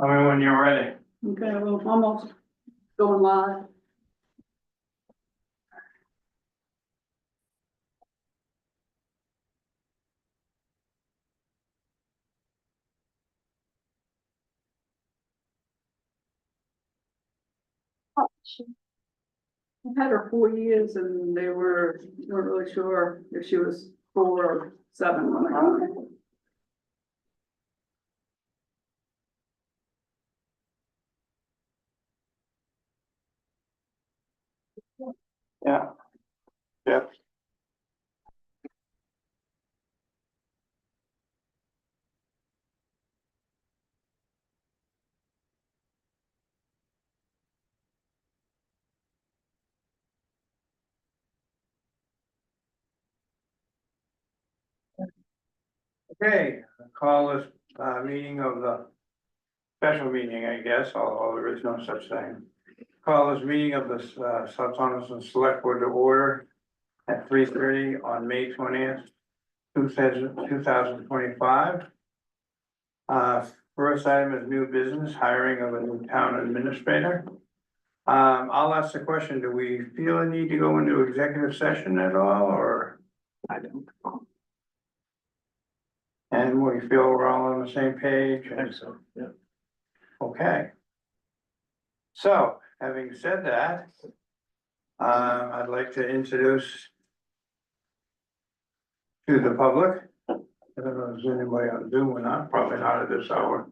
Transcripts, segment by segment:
I mean, when you're ready. Okay, well, almost going live. I've had her 4 years and they weren't really sure if she was 4 or 7 when I got her. Yeah. Yeah. Okay, call this meeting of the special meeting, I guess, although there is no such thing. Call this meeting of the South Thompson Select Board to order at 3:30 on May 20th, 2025. First item is new business, hiring of a new town administrator. I'll ask the question, do we feel a need to go into executive session at all, or? I don't. And we feel we're all on the same page? I think so, yeah. Okay. So, having said that, I'd like to introduce to the public, I don't know if there's anybody on Zoom or not, probably not at this hour.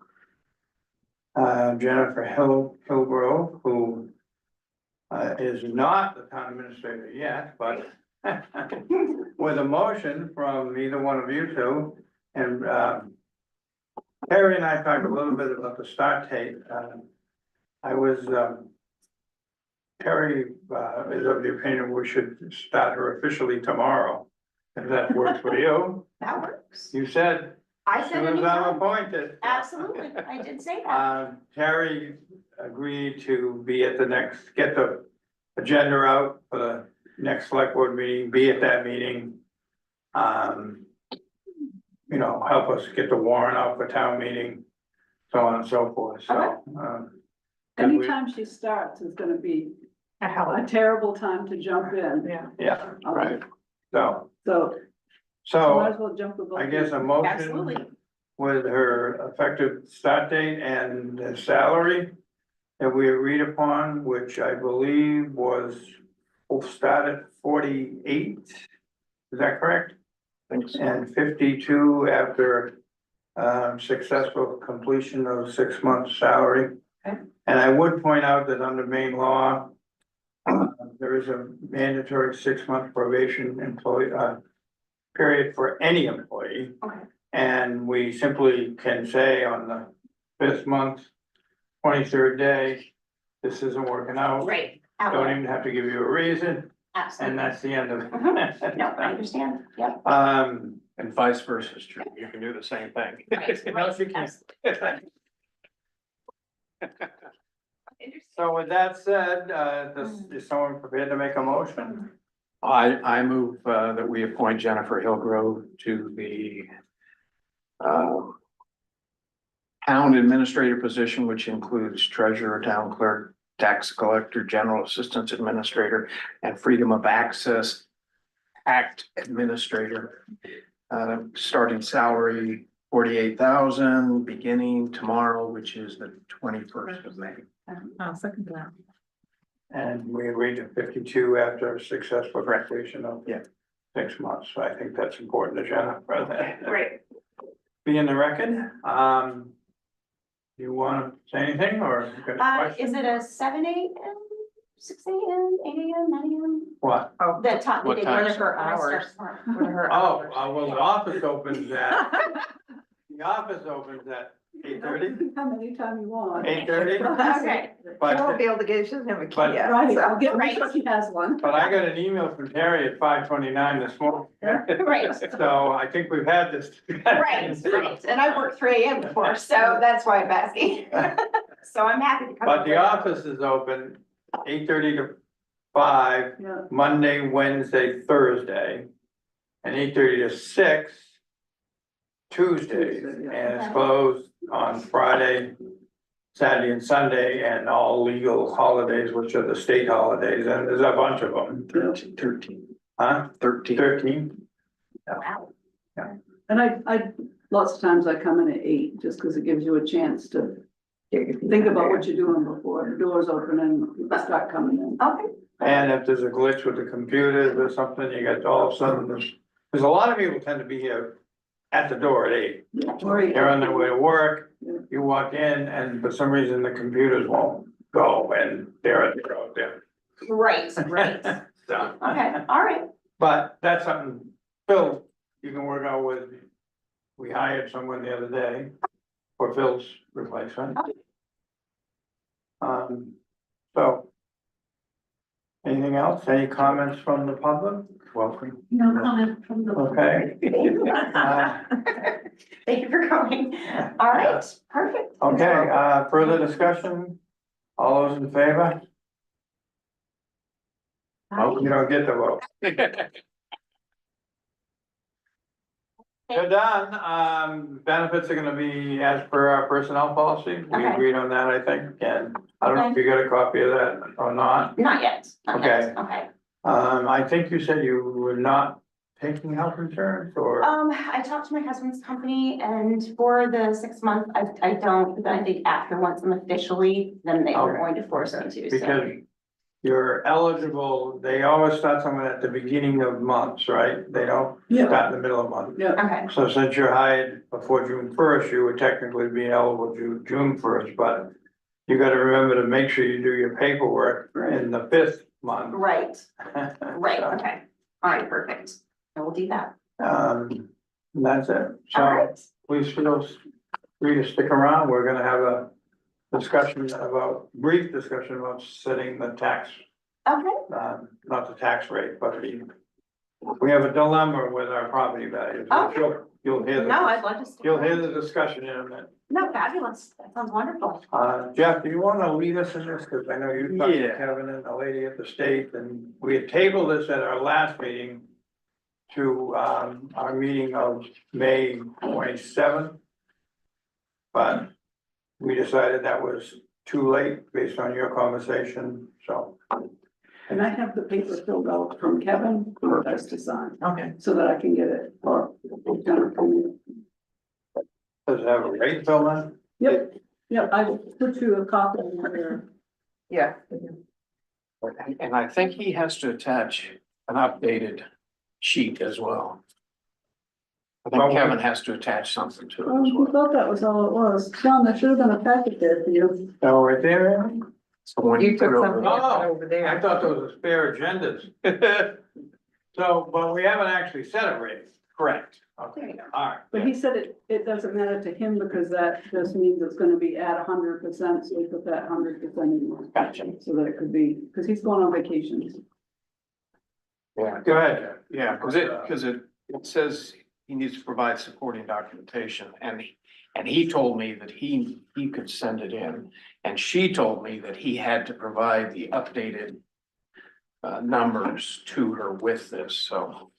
Jennifer Hillgrove, who is not the town administrator yet, but with a motion from either one of you two, and Terry and I talked a little bit about the start date. Terry is of the opinion we should start her officially tomorrow, if that works for you. That works. You said, I as said soon as I'm anytime. appointed. Absolutely, I did say that. Terry agreed to be at the next, get the agenda out for the next select board meeting, be at that meeting. You know, help us get the warrant out for town meeting, so on and so forth, so. Okay. Anytime she starts is gonna be a terrible time to jump in. Yeah. Yeah, right, so, So might as well jump with both. I guess a motion Absolutely. with her effective start date and the salary that we agreed upon, which I believe was, will start at 48, is that correct? Thanks. And 52 after successful completion of 6 months salary. Okay. And I would point out that under Maine law, there is a mandatory 6-month probation employee period for any employee. Okay. And we simply can say on the 5th month, 23rd day, this isn't working out. Great. Don't even have to give you a reason, and Absolutely. that's the end of it. No, I understand. Yep. And vice versa is true, you can do the same thing. Right, No, she can't. Absolutely. So with that said, is someone prepared to make a motion? I move that we appoint Jennifer Hillgrove to the town administrator position, which includes treasurer, town clerk, tax collector, general assistance administrator, and freedom of access act administrator. Starting salary 48,000, beginning tomorrow, which is the 21st of May. I'll second that. And we agreed to 52 after successful graduation of Yeah. 6 months, so I think that's important to Jennifer. That Great. be in the record. You want to say anything, or you got a question? Is it a 7 a.m., 6 a.m., 8 a.m., 9 a.m.? What? Oh, the time. What time? What are her hours? What are her Oh, hours? well, the office opens at, the office opens at 8:30, How many time you want. 8:30, Okay, but, be able to get, she doesn't have a key But- yet. Right, I'll get, Right. sure she has one. but I got an email from Terry at 5:29 this morning. right, So I think we've had this. right, and I worked 3 a.m. before, so that's why I'm asking. So I'm happy to come. But the office is open 8:30 to 5, Yeah, Monday, Wednesday, Thursday, and 8:30 to 6 Tuesdays, Tuesday, yeah. and it's closed on Friday, Saturday and Sunday and all legal holidays, which are the state holidays, and there's a bunch of them, 13. huh? 13. 13? Wow. And I, lots of times I come in at 8, just because it gives you a chance to think about what you're doing before the doors open and people start coming in. Okay. And if there's a glitch with the computers or something, you got all of a sudden, there's a lot of people tend to be here at the door at 8. Or They're on their way to work, Yeah. you walk in and for some reason the computers won't go and they're out there. Right, right. So, Okay, all right. but that's something, Phil, you can work out with. We hired someone the other day for Phil's replacement. Okay. So. Anything else? Any comments from the public? Welcome. No comment from the. Okay. Thank you for coming. All right, perfect. Okay, further discussion? All those in favor? Oh, you don't get the vote. You're done. Benefits are gonna be as per our personnel policy. We Okay. agreed on that, I think, and I don't know if you got a copy of that or not. Not yet. Not yet. Okay. I think you said you were not taking health insurance or, I talked to my husband's company and for the 6 month, I don't, but then I think after once I'm officially, then they were Okay. going to force me to, so. because you're eligible, they always start someone at the beginning of months, right? They don't Yeah. start in the middle of month. Yeah, Okay, So since you're hired before June 1st, you would technically be eligible June 1st, but you gotta remember to make sure you do your paperwork in the 5th month. right, right, So, okay. All right, perfect. I will do that. That's it. All So right. please feel free to stick around. We're gonna have a brief discussion about setting the tax, Okay, not the tax rate, but we have a dilemma with our property values. Okay. You'll hear, no, I'd love to. you'll hear the discussion in a minute. No, fabulous. That sounds wonderful. Jeff, do you wanna lead us in this? Cause I know you talked to Yeah. Kevin and the lady at the state, and we had tabled this at our last meeting to, our meeting of May 27th. But we decided that was too late based on your conversation, so. and I have the paper filled out from Kevin, for us to sign, Okay. so that I can get it, or. Does it have a rate bill then? Yep, I put you a copy of your. Yeah. And I think he has to attach an updated sheet as well. I think Kevin has to attach something to it as I well. thought that was all it was. John, there should have been a packet there for you. Oh, right there, Aaron? So when You took put it something over- over there. I thought those were spare agendas. So, but we haven't actually set a rate. Correct. Okay, all right. But he said it doesn't matter to him because that just means it's gonna be at 100%, so he put that 100% in. Gotcha. So that it could be, because he's going on vacations. Yeah, Go ahead, Jeff. yeah, because it says he needs to provide supporting documentation, and he told me that he could send it in. And she told me that he had to provide the updated numbers to her with this, so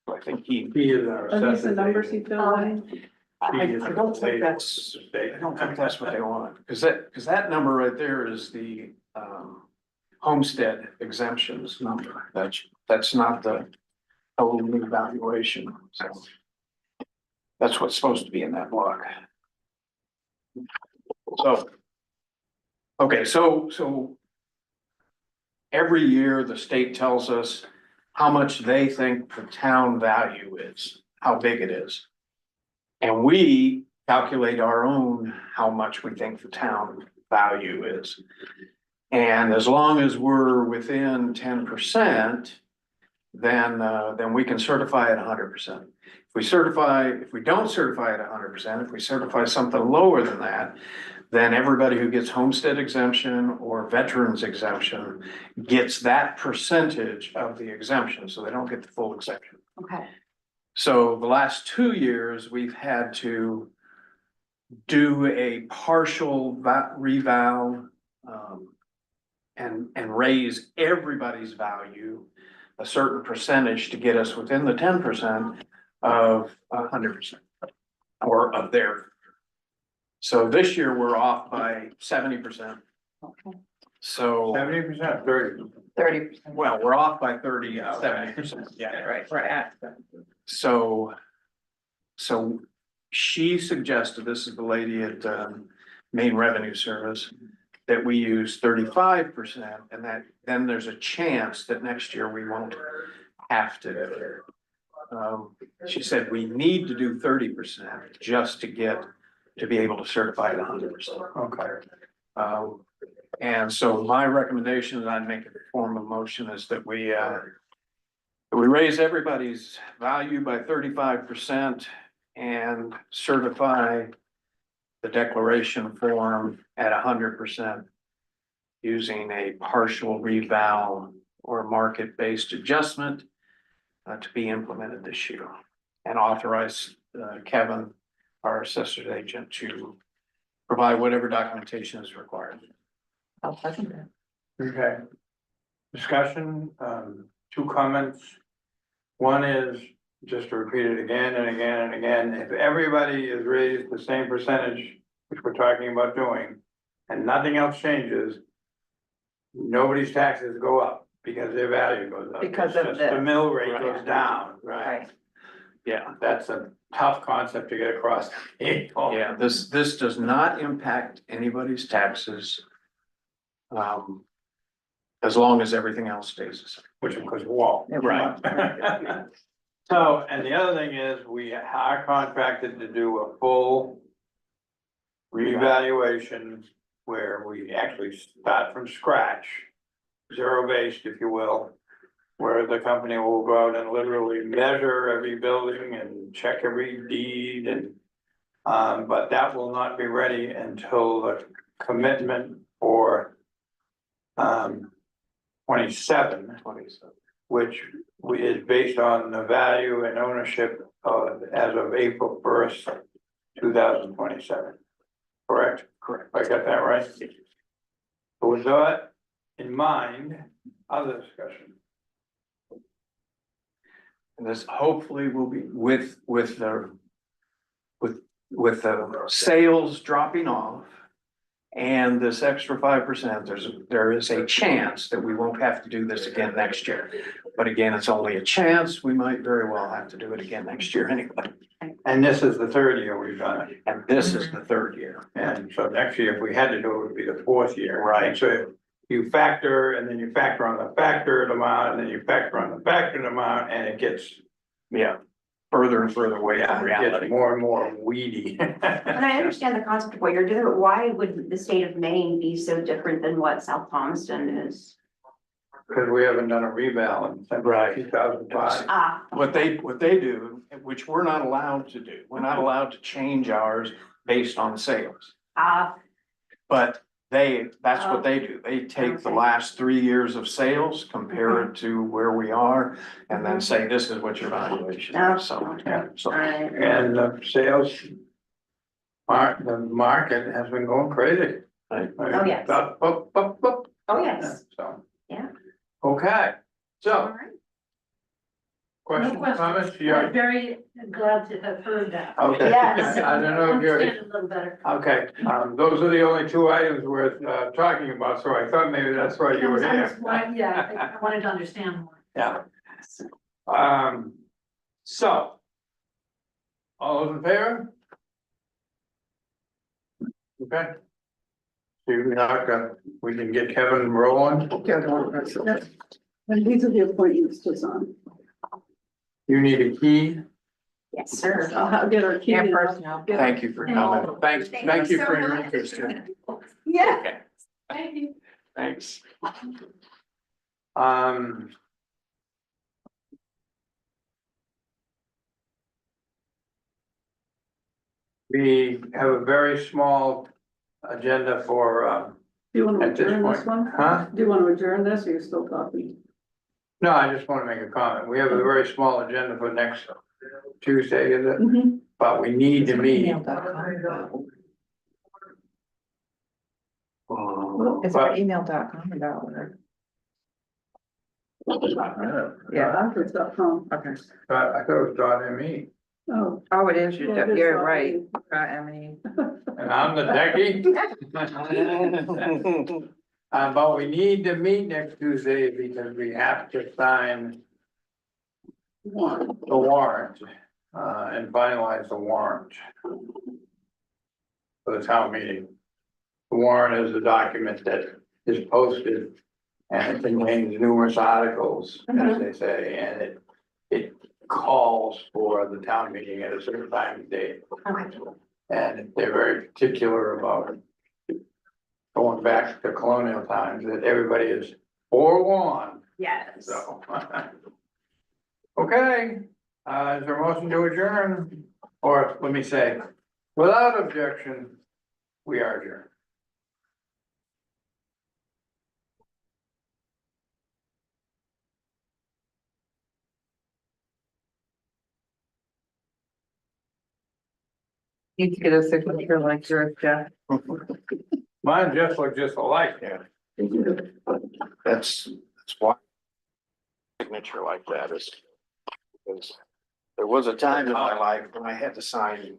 I think he. He is our Are these the assessor. numbers he filled in? I don't think that's, I don't think that's what they want, because that number right there is the homestead exemptions number. That's not the total new valuation, so. That's what's supposed to be in that block. So. Okay, so. Every year, the state tells us how much they think the town value is, how big it is. And we calculate our own, how much we think the town value is. And as long as we're within 10%, then we can certify at 100%. If we don't certify at 100%, if we certify something lower than that, then everybody who gets homestead exemption or veterans exemption gets that percentage of the exemption, so they don't get the full exemption. Okay. So the last 2 years, we've had to do a partial reval, and raise everybody's value a certain percentage to get us within the 10% of 100% or of their. So this year we're off by 70%. So, 70%, 30. 30%. well, we're off by 70%. Yeah, Right, we're at. So she suggested, this is the lady at Main Revenue Service, that we use 35%, and that then there's a chance that next year we won't have to. She said we need to do 30% just to be able to certify it 100%. Okay. And so my recommendation, and I'd make a form of motion, is that we raise everybody's value by 35% and certify the declaration form at 100% using a partial reval or market-based adjustment to be implemented this year, and authorize Kevin, our assessor's agent, to provide whatever documentation is required. I'll second that. Okay. Discussion, two comments. One is, just to repeat it again and again and again, if everybody is raised the same percentage, which we're talking about doing, and nothing else changes, nobody's taxes go up because their value goes up. Because It's of just this. the mill rate Right. goes down, right? Right. Yeah, That's a tough concept to get across. yeah, this does not impact anybody's taxes. As long as everything else stays the same. Which of course, wall. Right. So, and the other thing is, we are contracted to do a full reevaluation where we actually start from scratch, zero based, if you will, where the company will go out and literally measure every building and check every deed and, but that will not be ready until the commitment for 27, which is based on the value and ownership of, as of April 1st, 2027. Correct? Correct. I got that right? So with that in mind, other discussion. And this hopefully will be with the sales dropping off. And this extra 5%, there is a chance that we won't have to do this again next year. But again, it's only a chance. We might very well have to do it again next year anyway. And this is the third year we've done it. And this is the third year. And so next year, if we had to do it, it would be the fourth year. Right. And so you factor, and then you factor on the factored amount, and then you factor on the factored amount, and it gets, Yeah, further and further away from it gets reality. more and more weedy. And I understand the concept of what you're doing, but why would the state of Maine be so different than what South Palmerston is? Because we haven't done a reval in Right. 2005. Ah, What they do, which we're not allowed to do, we're not allowed to change ours based on sales. But that's what they do. They take the Okay. last 3 years of sales, compare it to where we are, and then say, this is what your valuation is, so. Yeah. So, alright. And the sales, the market has been going crazy. Right. Oh, yes. Up. Oh, yes. So. Yeah. Okay, so, Alright. questions, No questions. comments? I'm Yeah. very glad to have heard that. Okay. Yes. I don't know if you're. Understand a little better. Okay, those are the only two items worth talking about, so I thought maybe that's why you were I was here. why- Yeah, I wanted to understand more. Yeah. So. All those in favor? Okay. We can get Kevin rolling. And these are the appointments to sign. You need a key. Yes, sir. I'll get our key. And and I'll personnel. get- thank you for coming. Thank you for your interest. Yeah. Thank you. Thanks. We have a very small agenda for, Do you want to at this adjourn this point. one? Huh? Do you want to adjourn this or you're still talking? No, I just want to make a comment. We have a very small agenda for next Tuesday, is it? Mhm. But we need to meet. It's our email.com about where. Yeah, Conference.com. okay. I thought it was .me. Oh. Oh, it is, yeah, it is you're right, property. Emily. And I'm the techie. But we need to meet next Tuesday because we have to sign One. the warrant, and finalize the warrant. For the town meeting. The warrant is the document that is posted. And it contains numerous articles, as they say, and it calls for the town meeting at a certain time and date. Okay. And they're very particular about going back to colonial times, that everybody is forewarned, Yes. so. Okay, is there a motion to adjourn? Or let me say, without objection, we are adjourned. Need to get a signature like yours, Jeff. Mine just look just alike. Yeah. That's why. Signature like that is, because there was a time in my life when I had to sign